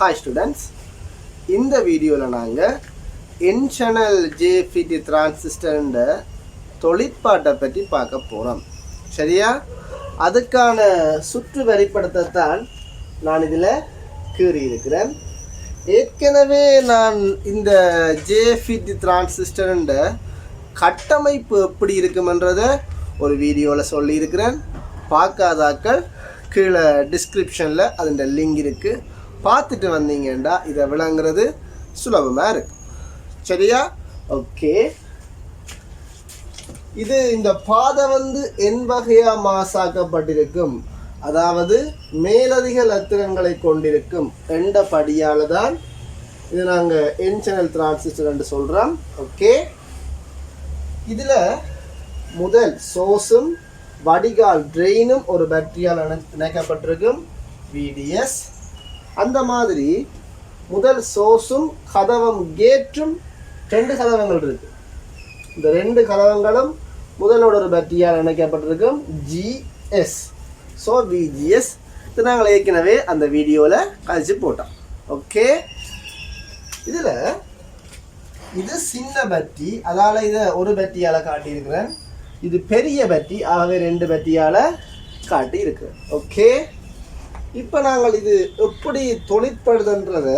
Hi students, இந்த வீடியோல நாங்க N channel JFET transistor தொழிற்பாட்டை பற்றி பார்க்க போறோம். சரியா? அதுக்கான சுற்று வெளிப்படுத்தத்தான் நான் இதில் கூறி இருக்கிறேன். ஏற்கனவே நான் இந்த JFET டிரான்சிஸ்டர் கட்டமைப்பு எப்படி இருக்கும்ன்றத ஒரு வீடியோவில் சொல்லியிருக்கிறேன். பார்க்காதாக்கள் கீழே டிஸ்கிரிப்ஷனில் அதோட லிங்க் இருக்குது, பார்த்துட்டு வந்தீங்கன்னா இதை விளங்குறது சுலபமாக இருக்கு. சரியா? ஓகே, இது இந்த பாதை என் வகையாக மாசாக்கப்பட்டிருக்கும், அதாவது மேலதிக லத்திரங்களை கொண்டிருக்கும் என்ற படியால் தான் இது நாங்கள் என் சேனல் டிரான்சிஸ்டர் என்று சொல்கிறோம். ஓகே, இதில் முதல் சோர்ஸும் வடிகால் ட்ரெயினும் ஒரு பேட்டரியால் இணைக்கப்பட்டிருக்கும் VDS. அந்த மாதிரி முதல் சோர்ஸும் கதவம் கேட்டும் 2 கதவங்கள் இருக்கு. இந்த 2 கதவங்களும் முதலோட ஒரு பேட்டரியால் இணைக்கப்பட்டிருக்கும் GS. ஸோ VGS இது நாங்கள் ஏற்கனவே அந்த வீடியோவில் கழிச்சு போட்டோம். ஓகே, இதில் இது சின்ன பேட்டரி, அதால் இதை ஒரு பேட்டரியால் காட்டியிருக்கிறேன். இது பெரிய பேட்டரி, ஆகவே 2 பேட்டரியால் காட்டியிருக்கிறேன். ஓகே, இப்போ நாங்கள் இது எப்படி தொழிற்படுதுன்றத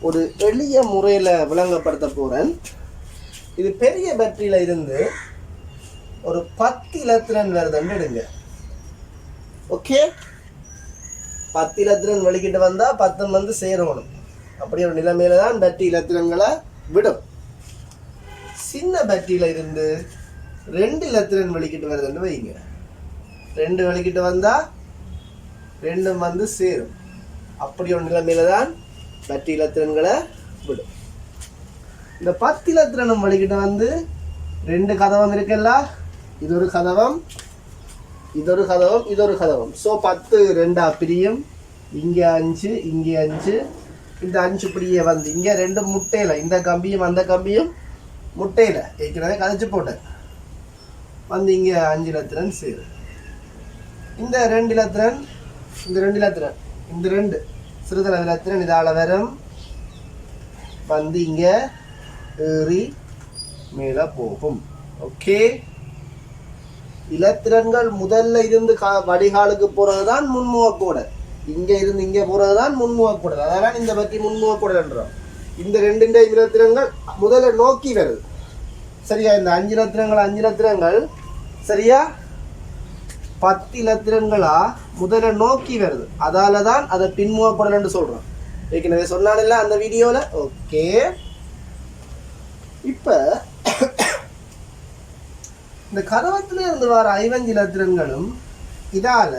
ஒரு எளிய முறையில் விளங்கப்படுத்த போகிறேன். இது பெரிய பேட்டரியில் இருந்து ஒரு 10 இலத்திரன் வருதுன்னு எடுங்க. ஓகே, 10 இலத்திரன் வெளிக்கிட்டு வந்தால் 10 சேரணும். அப்படி ஒரு நிலைமையில தான் பேட்டரி இலத்திரன்களை விடும். சின்ன பேட்டரியில் இருந்து 2 இலத்திரன் வெளிக்கிட்டு வருதுன்னு வைங்க. 2 வெளிக்கிட்டு வந்தால் 2 சேரும். அப்படி ஒரு நிலைமையில தான் பேட்டரி இலத்திரன்களை விடும். இந்த 10 இலத்திரனும் வெளிக்கிட்டு 2 கதவம் இருக்குல்ல, இது ஒரு கதவம், இது ஒரு கதவம், இது ஒரு கதவம். ஸோ 10 2 பிரியும். இங்கே 5, இங்கே 5, இந்த 5 இப்படியே இங்கே 2 முட்டையில், இந்த கம்பியும் அந்த கம்பியும் முட்டையில் ஏற்கனவே கதைச்சு போட்டேன். இங்கே 5 இலத்திரன் சேரும். இந்த 2 இலத்திரன், இந்த 2 இலத்திரன், இந்த 2 சிறுதள இலத்திரன் இதால் வரும், இங்கே ஏறி மேலே போகும். ஓகே, இலத்திரன்கள் முதல்ல இருந்து வடிகாலுக்கு போகிறது தான் முன்முகக்கூடல். இங்கே இருந்து இங்கே போகிறது தான் முன்முகக்கூடல். அதனால் இந்த பற்றி முன்முகக்கூடல்ன்றோம். இந்த 2 இலத்திரன்கள் முதல்ல நோக்கி வருது. சரியா? இந்த 5 இலத்திரங்கள் சரியா 10 இலத்திரன்களா முதல்ல நோக்கி வருது. அதால தான் அதை பின்முகப்படலன்னு சொல்றோம். ஏற்கனவே சொன்னால அந்த வீடியோல. ஓகே, இப்ப இந்த கதவத்துல இருந்து வர 5 இலத்திரன்களும் இதால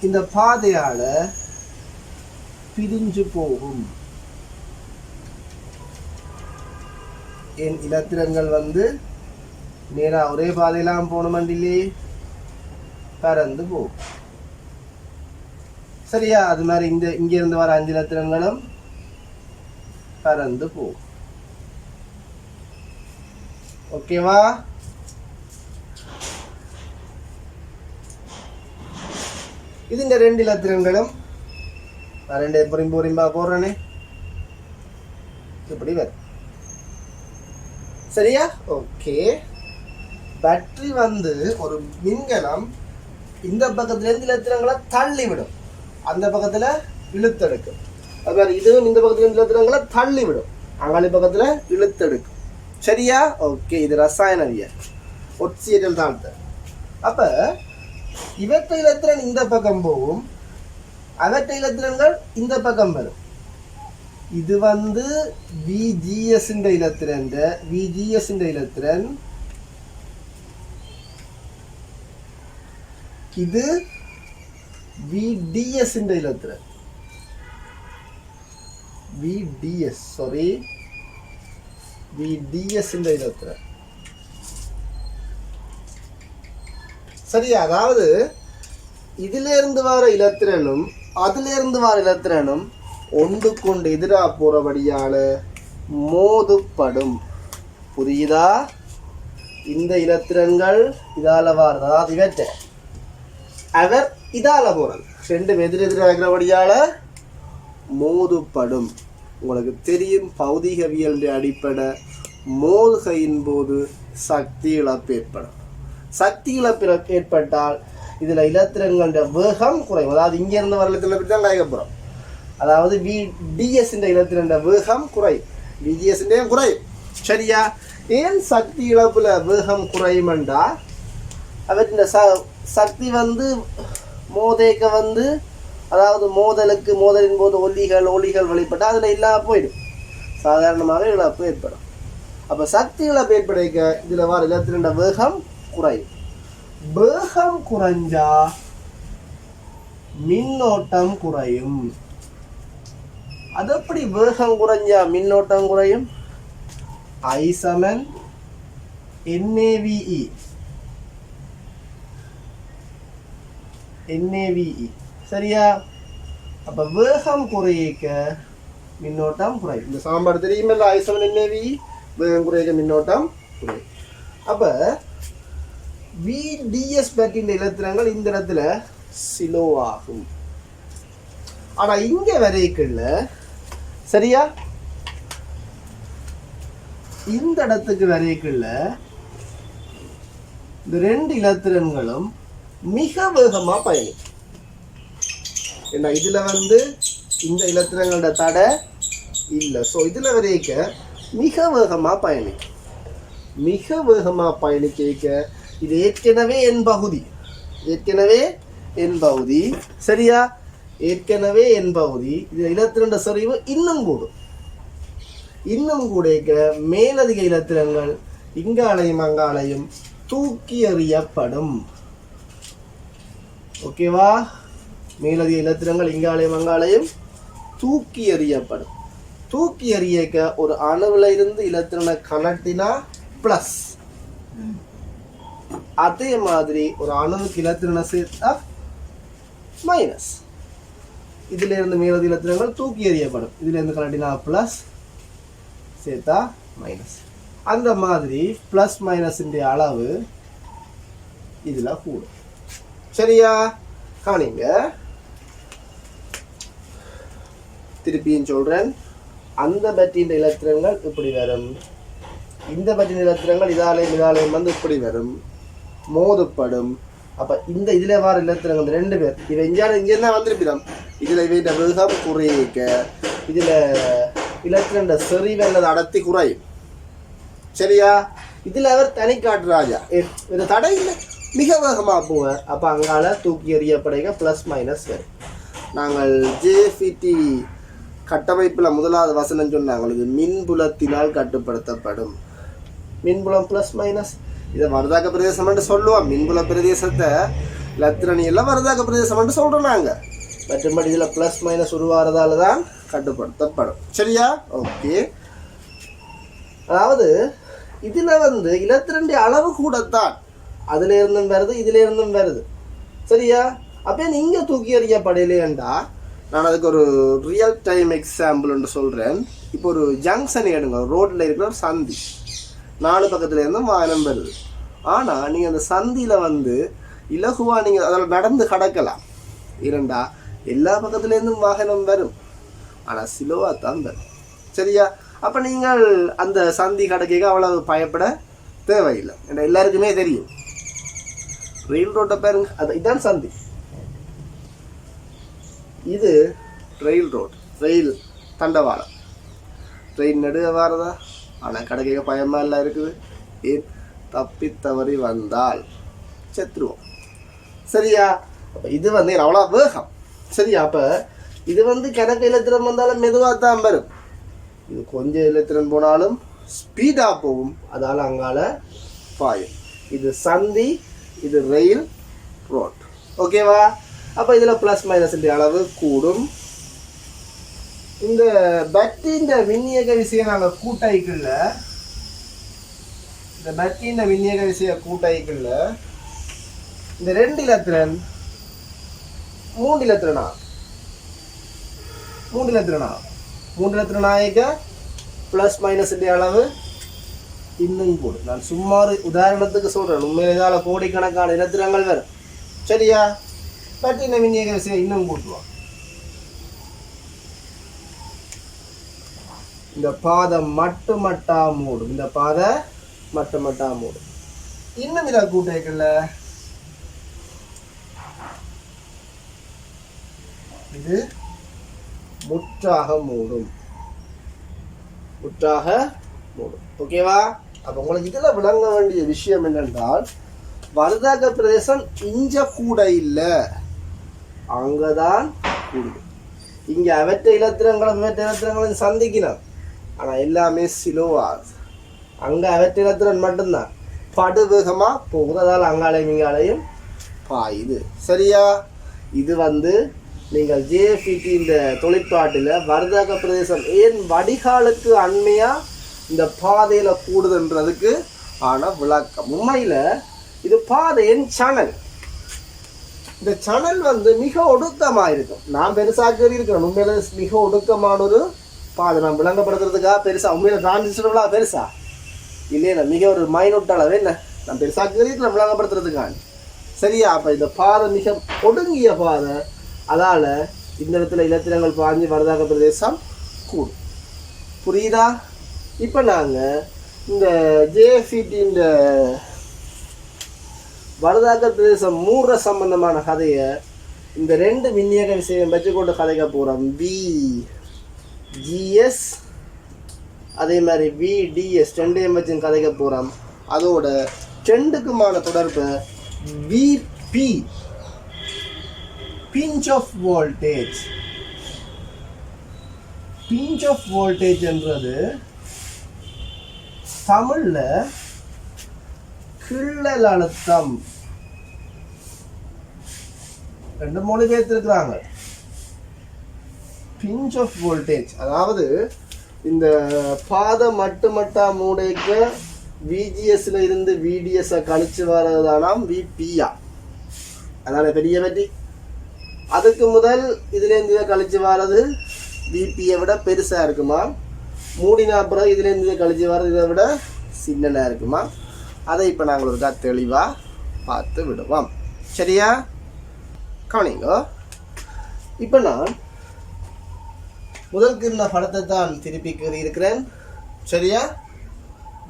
இந்த பாதையால பிரிஞ்சு போகும். என் இலத்திரன்கள் நேரா ஒரே பாதையெல்லாம் போகணுமண்டிலே பறந்து போகும். சரியா? அது மாதிரி இங்க இருந்து வர 5 இலத்திரன்களும் பறந்து போகும். ஓகேவா? இது இந்த 2 இலத்திரன்களும் 2 பொறிம்பா போடுறேனே இப்படி வரும். சரியா? ஓகே, பேட்டரி ஒரு மின்கலம் இந்த பக்கத்துல இருந்து இலத்திரங்களை தள்ளி விடும், அந்த பக்கத்துல இழுத்தெடுக்கும். அது மாதிரி இதுவும் இந்த பக்கத்துல இருந்து இலத்திரங்களை தள்ளி விடும், அங்காளி பக்கத்துல இழுத்தெடுக்கும். சரியா? ஓகே, இது ரசாயனவியல், ஒட்சியல் தான். அப்ப இவற்றை இலத்திரன் இந்த பக்கம் போகும், அவற்றை இலத்திரன்கள் இந்த பக்கம் வரும். இது VGS இலத்திரன், VGS இலத்திரன், இது VDS இலத்திரன், VDS இலத்திரன். சரியா? அதாவது இதுல இருந்து வர இலத்திரனும் அதுல இருந்து வர இலத்திரனும் ஒன்றுக்கொண்டு எதிராக போறபடியால மோதுப்படும். புரியுதா? இந்த இலத்திரன்கள் இதால வாரது, அதாவது இவற்றை அவர் இதால போறது 2 எதிரெதிராக இருக்கிறபடியால மோதுப்படும். உங்களுக்கு தெரியும் பௌதிகவியல் அடிப்படை மோதுகையின் போது சக்தி இழப்பு ஏற்படும். சக்தி இழப்பு ஏற்பட்டால் இதில் இலத்திரங்கள வேகம் குறையும். அதாவது இங்கேருந்து வர இலத்திரங்களை பற்றி தான் கலைக்கப்புறம். அதாவது டிஎஸ் இலத்திரண்ட வேகம் குறையும், விஜிஎஸ் குறையும். சரியா? ஏன் சக்தி இழப்புல வேகம் குறையுமெண்டா அவற்றின் சக்தி மோதேக்க அதாவது மோதலின் போது ஒலிகள் வெளிப்பட்டால் அதில் இல்லாம போயிடும். சாதாரணமாக இழப்பு ஏற்படும். அப்போ சக்தி இழப்பு ஏற்படைக்க இதில் வர இலத்திரண்ட வேகம் குறையும். வேகம் குறைஞ்சா மின்னோட்டம் குறையும். அது எப்படி வேகம் குறைஞ்சா மின்னோட்டம் குறையும்? I Saman NAVE. சரியா? அப்ப வேகம் குறைக்க மின்னோட்டம் குறையும். இந்த சாம்பாடு தெரியுமில்ல, I சமன் NAVE, வேகம் குறைக்க மின்னோட்டம் குறையும். அப்ப VDS பற்றின இலத்திரங்கள் இந்த இடத்துல ஸ்லோ ஆகும். ஆனா இங்க வரைக்குள்ள சரியா இந்த இடத்துக்கு வரைக்குள்ள இந்த ரெண்டு இலத்திரன்களும் மிக வேகமா பயணிக்கும். ஏன்னா இதுல இந்த இலத்திரங்களோட தடை இல்லை. ஸோ இதுல வரைக்க மிக வேகமா பயணிக்கும். மிக வேகமா பயணிக்க இது ஏற்கனவே என் பகுதி சரியா? ஏற்கனவே என் பகுதி. இது இலத்திரண்ட சரிவு இன்னும் கூட மேலதிக இலத்திரங்கள் இங்காலையும் அங்காலையும் தூக்கி எறியப்படும். ஓகேவா? மேலதிக இலத்திரங்கள் இங்காலையும் அங்காலையும் தூக்கி எறியப்படும். தூக்கி எறியக்க ஒரு அணுவில் இருந்து இலத்திரனை கலட்டினா பிளஸ், அதே மாதிரி ஒரு அணுவுக்கு இலத்திரனை சேர்த்தா மைனஸ். இதுல இருந்து மேலதிக இலத்திரங்கள் தூக்கி எறியப்படும். இதுல இருந்து கலட்டினா பிளஸ், சேர்த்தா மைனஸ். அந்த மாதிரி பிளஸ் மைனஸ் அளவு இதுல கூடும். சரியா? காணிங்க, திருப்பியும் சொல்றேன். அந்த பேட்டரியின் இலத்திரங்கள் இப்படி வரும், இந்த பேட்டரியின் இலத்திரங்கள் இதாலயம் இப்படி வரும், மோதுப்படும். அப்ப இந்த இதுல வர இலத்திரங்கள் ரெண்டு பேர் இவ இங்க வந்திருப்பிடும். இதுல இவ வேகம் குறைக்க இதுல இலத்திரண்ட செறிவு அல்லது அடர்த்தி குறையும். சரியா? இதுல அவர் தனி காட்டு ராஜா, இது தடை இல்லை, மிக வேகமா போவேன். அப்ப அங்கால தூக்கி எறியப்படைக பிளஸ் மைனஸ் வரும். நாங்கள் JFET கட்டமைப்புல முதலாவது வசனம் சொன்னாங்க, இது மின்புலத்தினால் கட்டுப்படுத்தப்படும். மின்புலம் பிளஸ் மைனஸ். இதை வருதாக்க பிரதேசம் என்று சொல்லுவோம். மின்புல பிரதேசத்தை இலத்திரணி எல்லாம் வருதாக்க பிரதேசம் என்று சொல்றோம் நாங்க. மற்றபடி இதுல பிளஸ் மைனஸ் உருவாகிறதால தான் கட்டுப்படுத்தப்படும். சரியா? ஓகே. அதாவது இதுல இலத்திரண்டி அளவு கூடத்தான் அதுல இருந்தும் வருது, இதுல இருந்தும் வருது. சரியா? அப்ப நீங்க தூக்கி எறியப்படலையேண்டா நான் அதுக்கு ஒரு ரியல் டைம் எக்ஸாம்பிள் ஒன்று சொல்றேன். இப்போ ஒரு ஜங்ஷன் எடுங்க, ரோட்ல இருக்கிற ஒரு சந்தி, 4 பக்கத்துல இருந்தும் வாகனம் வருது. ஆனா நீங்க அந்த சந்தியில இலகுவா நீங்க அதில் நடந்து கடக்கலாம். இரண்டா எல்லா பக்கத்துல இருந்தும் வாகனம் வரும், ஆனா சிலோவா தான் வரும். சரியா? அப்ப நீங்கள் அந்த சந்தி கடக்கைக்கு அவ்வளவு பயப்பட தேவையில்லை. ஏன்னா எல்லாருக்குமே தெரியும் ரயில் ரோட்டை பாருங்க, அது இதான் சந்தி, இது ரயில் ரோட், ரயில் தண்டவாளம். ட்ரெயின் நடுக வாரதா, ஆனால் கடக்கைக்க பயமா எல்லாம் இருக்குது. ஏன்? தப்பி தவறி வந்தால் செத்துருவோம். சரியா? அப்ப இது அவ்வளோ வேகம். சரியா? அப்ப இது கிணக்கு இலத்திரம் வந்தாலும் மெதுவாக தான் வரும். இது கொஞ்சம் இலத்திரம் போனாலும் ஸ்பீடா போகும், அதால அங்கால பாயும். இது சந்தி, இது ரயில் ரோட். ஓகேவா? அப்ப இதுல பிளஸ் மைனஸ் அளவு கூடும். இந்த பேட்டரியின் விநியோக விஷயம் நாங்க கூட்டாய்க்குள்ள, இந்த பேட்டரியின் விநியோக விஷய கூட்டாய்க்குள்ள இந்த 2 இலத்திரன் 3 இலத்திரனா 3 இலத்திரனா 3 இலத்திரனாயக பிளஸ் மைனஸ் அளவு இன்னும் கூடும். நான் சும்மா உதாரணத்துக்கு சொல்றேன், உண்மையில இதால கோடிக்கணக்கான இலத்திரங்கள் வரும். சரியா? பேட்டரியின் விநியோக விஷயம் இன்னும் கூட்டுவோம். இந்த பாதை மட்டுமட்டா மூடும். இந்த பாதை மட்டுமட்டா மூடும். இன்னும் இதை கூட்டேக்கல இது முற்றாக மூடும். முற்றாக மூடும். ஓகேவா? அப்ப உங்களுக்கு இதுல விளங்க வேண்டிய விஷயம் என்னென்றால், வருதாக பிரதேசம் இஞ்ச கூட இல்லை, அங்கதான் கூடுது. இங்க அவற்ற இலத்திரங்களும் சந்திக்கணும். ஆனா எல்லாமே சிலோவா. அங்க அவற்ற இலத்திரன் மட்டும்தான் படுவேகமா போகுது. அங்காலையும் இங்காலையும் பாயுது. சரியா? இது நீங்கள் JFET இந்த தொழிற்பாட்டில் வருதாக பிரதேசம் ஏன் வடிகாலுக்கு அண்மையா இந்த பாதையில கூடுதுன்றதுக்கு ஆன விளக்கம். உண்மையில இது பாதையின் சேனல். இந்த சேனல் மிக ஒடுக்கமா இருக்கும். நான் பெருசாக இருக்கிறேன். உண்மையில மிக ஒடுக்கமான ஒரு பாதை. நான் விளங்கப்படுத்துறதுக்காக பெருசா உண்மையில டிரான்சிஸ்டர்களா பெருசா இல்லையா, மிக ஒரு மைனூட் அளவு என்ன நான் பெருசாக இருக்கிறேன் விளங்கப்படுத்துறதுக்காக. சரியா? அப்ப இந்த பாதை மிக ஒடுங்கிய பாதை. அதால இந்த இடத்துல இலத்திரங்கள் பாஞ்சு வருதாக பிரதேசம் கூடும். புரியுதா? இப்ப நாங்க இந்த JFET இந்த வருதாக பிரதேசம் மூடுற சம்பந்தமான கதையை இந்த ரெண்டு விநியோக விஷயம் வச்சுக்கொண்டு கதைக்க போறோம். VGS அதே மாதிரி VDS ரெண்டையும் வச்சு கதைக்க போறோம். அதோட ரெண்டுக்குமான தொடர்பு VP pinch of voltage. pinch of voltage என்றது தமிழ்ல கிள்ளல் அழுத்தம். ரெண்டு மொழிபெயர்த்திருக்கிறாங்க. pinch of voltage அதாவது இந்த பாதை மட்டுமட்டா மூடைக்கு VGSல இருந்து VDS கழிச்சு வர்றதுதானாம் VPயா. அதனால பெரிய வெட்டி. அதுக்கு முதல் இதுலேருந்து இதை கழிச்சு வர்றது VPயை விட பெருசா இருக்குமா, மூடினா அப்புறம் இதுலேருந்து இதை கழிச்சு வர்றது இதை விட சின்னனா இருக்குமா. அதை இப்போ நாங்கள் ஒரு தெளிவாக பார்த்து விடுவோம். சரியா? கவனிங்க. இப்போ நான் முதல் கிருந்த படத்தை தான் திருப்பி இருக்கிறேன். சரியா?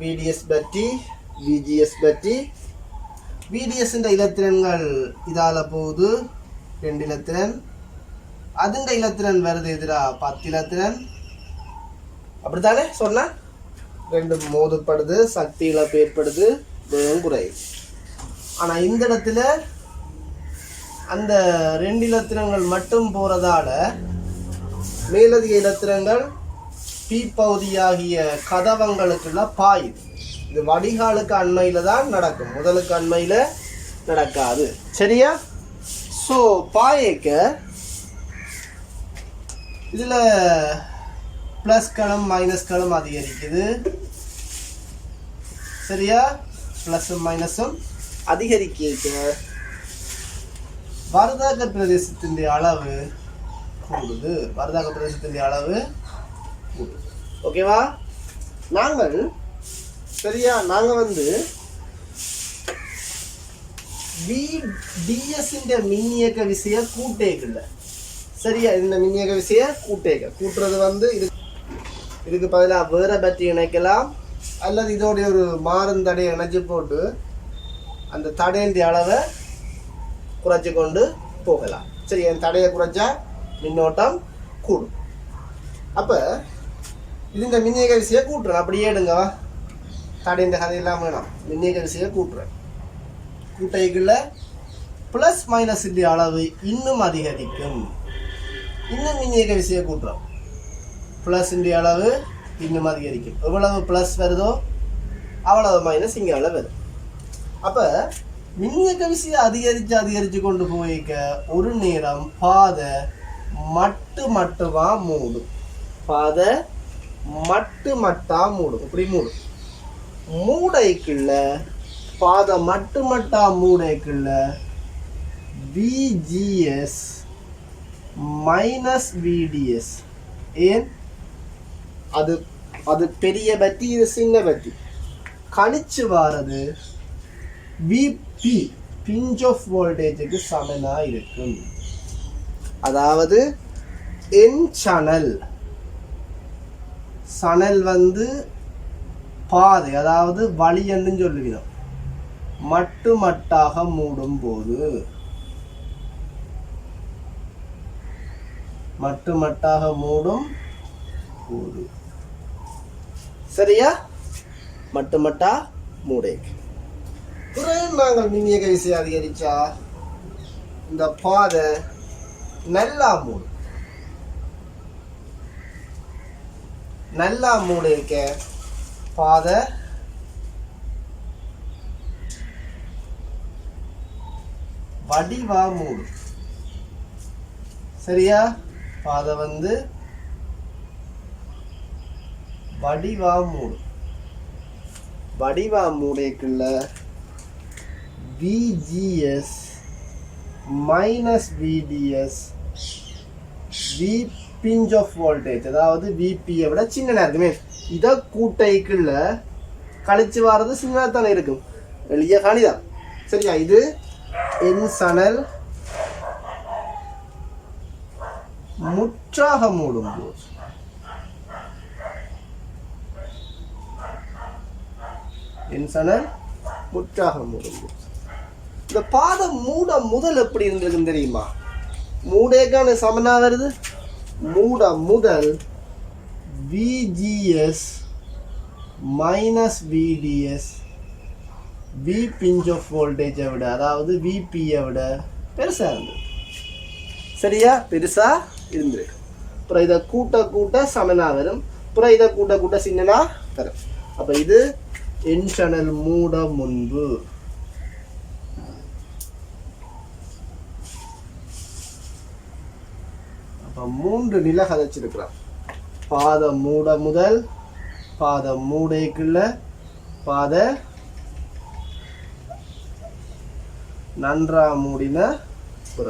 VDS பற்றி VGS பற்றி. VDS இலத்திரன்கள் இதால போகுது 2 இலத்திரன். அதுண்ட இலத்திரன் வருது எதிரா 10 இலத்திரன். அப்படித்தானே சொன்ன? 2 மோதப்படுது, சக்தி இழப்பு ஏற்படுது, வேகம் குறையுது. ஆனா இந்த இடத்துல அந்த 2 இலத்திரங்கள் மட்டும் போறதால மேலதிக இலத்திரங்கள் பீப்பகுதியாகிய கதவங்களுக்குள்ள பாயுது. இது வடிகாலுக்கு அண்மையில தான் நடக்கும், முதலுக்கு அண்மையில நடக்காது. சரியா? ஸோ பாயக்க இதுல பிளஸ் களம் மைனஸ் களம் அதிகரிக்குது. சரியா? பிளஸும் மைனஸும் அதிகரிக்க வருதாக பிரதேசத்தின் அளவு கூடுது. வருதாக பிரதேசத்தின் அளவு கூடுது. ஓகேவா? நாங்கள் சரியா நாங்கள் VDS மின்னியக்க விசைய கூட்டேக்கல. சரியா? இந்த மின்னியக்க விசைய கூட்டுறது இதுக்கு பதிலாக வேற பேட்டரி இணைக்கலாம், அல்லது இதோடைய ஒரு மாறும் தடையை இணைச்சு போட்டு அந்த தடையின் அளவை குறைச்சி கொண்டு போகலாம். சரி, என் தடையை குறைச்சா மின்னோட்டம் கூடும். அப்ப இது இந்த மின்னியக்க விசையை கூட்டுறேன். அப்படியே எடுங்க, தடையின் கதையெல்லாம் வேணாம். மின்னியக்க விசையை கூட்டுறேன். கூட்டைக்குள்ள பிளஸ் மைனஸ் அளவு இன்னும் அதிகரிக்கும். இன்னும் மின்னியக்க விசையை கூட்டுறோம். பிளஸ் அளவு இன்னும் அதிகரிக்கும். எவ்வளவு பிளஸ் வருதோ அவ்வளவு மைனஸ் இங்கே அளவு வரும். அப்ப மின்னியக்க விசையை அதிகரிச்சு கொண்டு போய்க்க ஒரு நேரம் பாதை மட்டுமா மூடும். பாதை மட்டுமட்டா மூடும். இப்படி மூடும். மூடைக்குள்ள பாதை மட்டுமட்டா மூடைக்குள்ள VGS மைனஸ் VDS. ஏன்? அது பெரிய பத்தி, இது சின்ன பத்தி. கழிச்சு வாரது VP பிஞ்ச் ஆஃப் வோல்டேஜுக்கு சமனா இருக்கும். அதாவது N சேனல் சணல் வந்து பாதை அதாவது வழி என்று சொல்லுகிறோம். மட்டு மட்டாக மூடும் போது மட்டு மட்டாக மூடும் போது சரியா மட்டு மட்டா மூடை. நாங்கள் மின்னிய கைசி அதிகரிச்சா இந்த பாதை நல்லா மூடும். நல்லா மூடைக்க பாதை வடிவா மூடும். சரியா பாதை வந்து வடிவா மூடும். வடிவா மூடைக்குள்ள VGS minus VDS V pinch of voltage அதாவது VP விட சின்னதா இருக்குமே. இதை கூட்டைக்குள்ள கழிச்சு வர்றது சின்னதா தானே இருக்கும். எளிய கணிதம். சரியா இது என் சணல் முற்றாக மூடும் போது என் சணல் முற்றாக மூடும் போது இந்த பாதம் மூட முதல் எப்படி இருந்திருக்குன்னு தெரியுமா? மூடேக்கான சமனா வருது. மூட முதல் VGS minus VDS V pinch of voltage விட அதாவது VP விட பெருசா இருந்தது. சரியா பெருசா இருந்திருக்கு. அப்புறம் இதை கூட்ட கூட்ட சமனா வரும். அப்புறம் இதை கூட்ட கூட்ட சின்னனா வரும். அப்ப இது என் சேனல் மூட முன்பு. அப்ப 3 நிலை கதைச்சிருக்கிறான். பாதம் மூட முதல், பாதம் மூடைக்குள்ள, பாத நன்றா மூடின புற.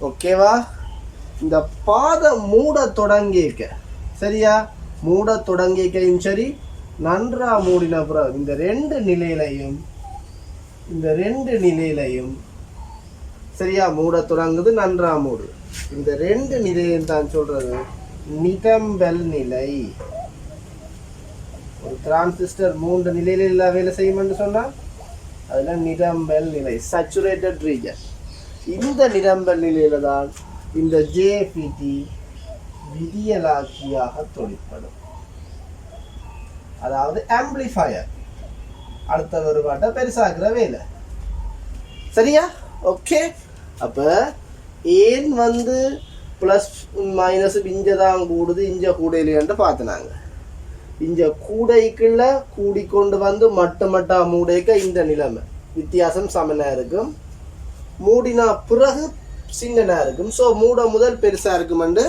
ஓகேவா? இந்த பாதம் மூட தொடங்கிக்க சரியா, மூட தொடங்கிக்கையும் சரி, நன்றா மூடின புற இந்த ரெண்டு நிலையிலையும் சரியா மூட தொடங்குது, நன்றா மூடு. இந்த ரெண்டு நிலையும் தான் சொல்றது நிரம்பல் நிலை. ஒரு டிரான்சிஸ்டர் 3 நிலையில வேலை செய்யும் சொன்னா அதுல நிரம்பல் நிலை, சேச்சுரேட்டட் ரீஜன். இந்த நிரம்பல் நிலையில தான் இந்த JFET விதியலாக்கியாக தொழிற்படும். அதாவது ஆம்பிளிஃபயர் அடுத்த வருவாட்ட பெருசாக்குற வேலை. சரியா? ஓகே. அப்ப ஏன் வந்து பிளஸ் மைனஸ் இஞ்சதான் கூடுது, இஞ்ச கூடையிலேன்னு பார்த்தினாங்க. இஞ்ச கூடைக்குள்ள கூடிக்கொண்டு வந்து மட்டா மூடைக்க இந்த நிலைமை வித்தியாசம் சமனா இருக்கும். மூடினா பிறகு சின்னனா இருக்கும். ஸோ மூட முதல் பெருசா இருக்குமென்று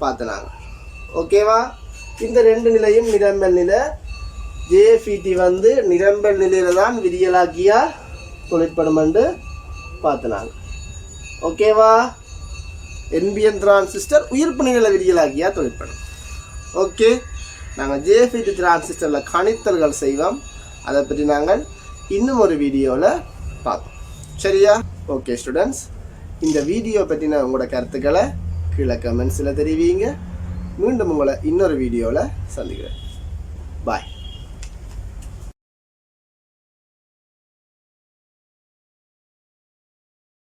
பார்த்தினாங்க. ஓகேவா? இந்த ரெண்டு நிலையும் நிரம்பல் நிலை. JFET வந்து நிரம்பல் நிலையில தான் விதியலாக்கியா தொழிற்படும் என்று பார்த்தினாங்க. ஓகேவா? NPN டிரான்சிஸ்டர் உயிர்ப்பு நிலையில விதியலாக்கியா தொழிற்படும். ஓகே. நாங்கள் JFET டிரான்சிஸ்டரில் கணித்தல்கள் செய்வோம். அதை பற்றி நாங்கள் இன்னும் ஒரு வீடியோவில் பார்ப்போம். சரியா? ஓகே ஸ்டூடெண்ட்ஸ், இந்த வீடியோ பற்றின உங்களோட கருத்துக்களை கீழே கமெண்ட்ஸில் தெரிவிங்க. மீண்டும் உங்களை இன்னொரு வீடியோவில் சந்திக்கிறேன்.